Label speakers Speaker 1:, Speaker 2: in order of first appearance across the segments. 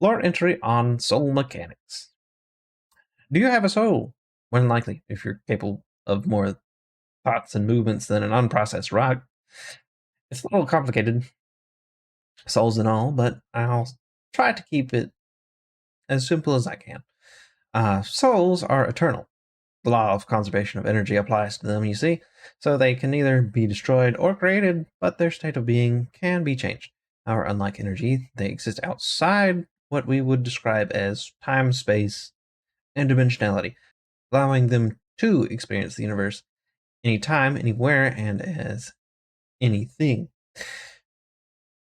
Speaker 1: Lore entry on soul mechanics. Do you have a soul? More than likely, if you're capable of more thoughts and movements than an unprocessed rock. It's a little complicated, souls and all, but I'll try to keep it as simple as I can. Souls are eternal. The law of conservation of energy applies to them, you see, so they can neither be destroyed or created, but their state of being can be changed. However, unlike energy, they exist outside what we would describe as time, space, and dimensionality, allowing them to experience the universe anytime, anywhere, and as anything.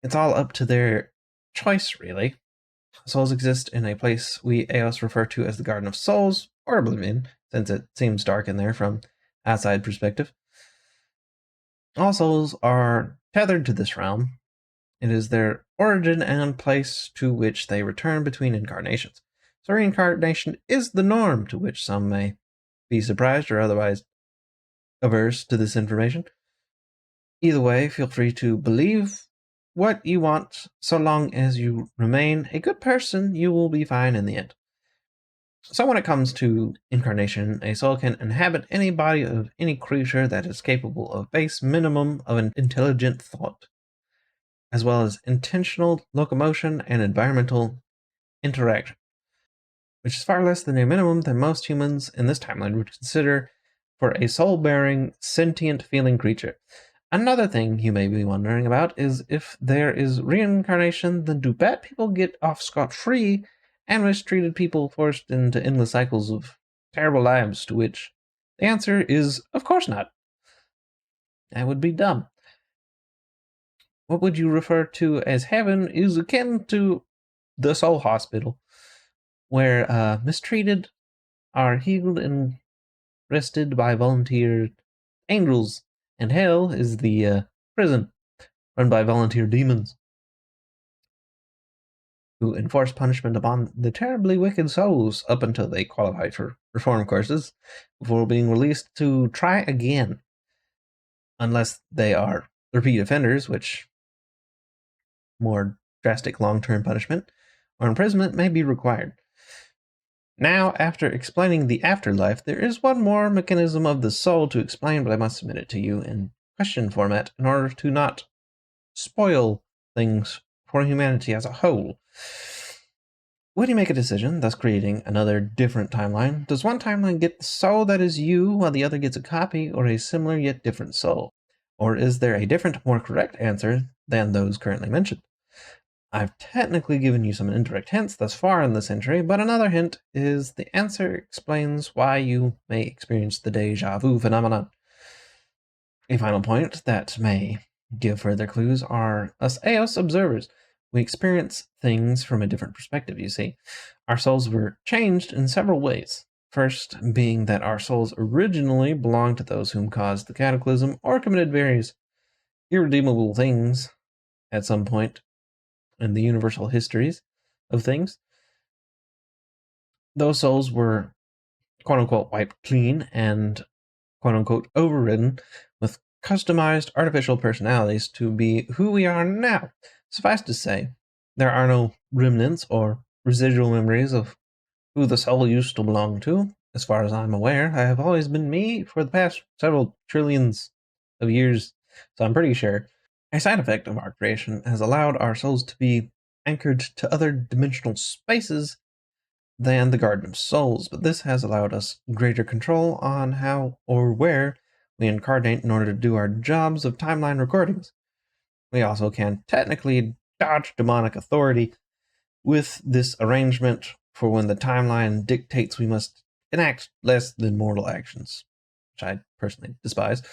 Speaker 1: It's all up to their choice, really. Souls exist in a place we Eos refer to as the Garden of Souls, or Oblivion, since it seems dark in there from outside perspective. All souls are tethered to this realm. It is their origin and place to which they return between incarnations. So reincarnation is the norm, to which some may be surprised or otherwise averse to this information. Either way, feel free to believe what you want. So long as you remain a good person, you will be fine in the end. So when it comes to incarnation, a soul can inhabit any body of any creature that is capable of base minimum of an intelligent thought, as well as intentional locomotion and environmental interaction, which is far less than a minimum than most humans in this timeline would consider for a soul-bearing, sentient feeling creature. Another thing you may be wondering about is if there is reincarnation, then do bad people get off scot-free and mistreated people forced into endless cycles of terrible lives? To which the answer is, of course not. That would be dumb. What would you refer to as heaven is akin to the soul hospital, where mistreated are healed and rested by volunteer angels, and hell is the prison run by volunteer demons who enforce punishment upon the terribly wicked souls up until they qualify for reform courses before being released to try again, unless they are repeat offenders, which more drastic long-term punishment or imprisonment may be required. Now, after explaining the afterlife, there is one more mechanism of the soul to explain, but I must submit it to you in question format in order to not spoil things for humanity as a whole. When you make a decision, thus creating another different timeline, does one timeline get the soul that is you while the other gets a copy or a similar yet different soul? Or is there a different, more correct answer than those currently mentioned? I've technically given you some indirect hints thus far in this entry, but another hint is the answer explains why you may experience the deja vu phenomenon. A final point that may give further clues are us Eos observers. We experience things from a different perspective, you see. Our souls were changed in several ways. First, being that our souls originally belonged to those whom caused the cataclysm or committed various irredeemable things at some point in the universal histories of things. Those souls were quote unquote wiped clean and quote unquote overridden with customized artificial personalities to be who we are now. Suffice to say, there are no remnants or residual memories of who the soul used to belong to. As far as I'm aware, I have always been me for the past several trillions of years, so I'm pretty sure. A side effect of our creation has allowed our souls to be anchored to other dimensional spaces than the Garden of Souls, but this has allowed us greater control on how or where we incarnate in order to do our jobs of timeline recordings. We also can technically dodge demonic authority with this arrangement for when the timeline dictates we must enact less than mortal actions, which I personally despise.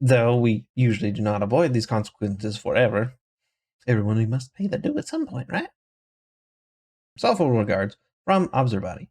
Speaker 1: Though we usually do not avoid these consequences forever. Everyone we must pay the due at some point, right? Soulful regards from Observati.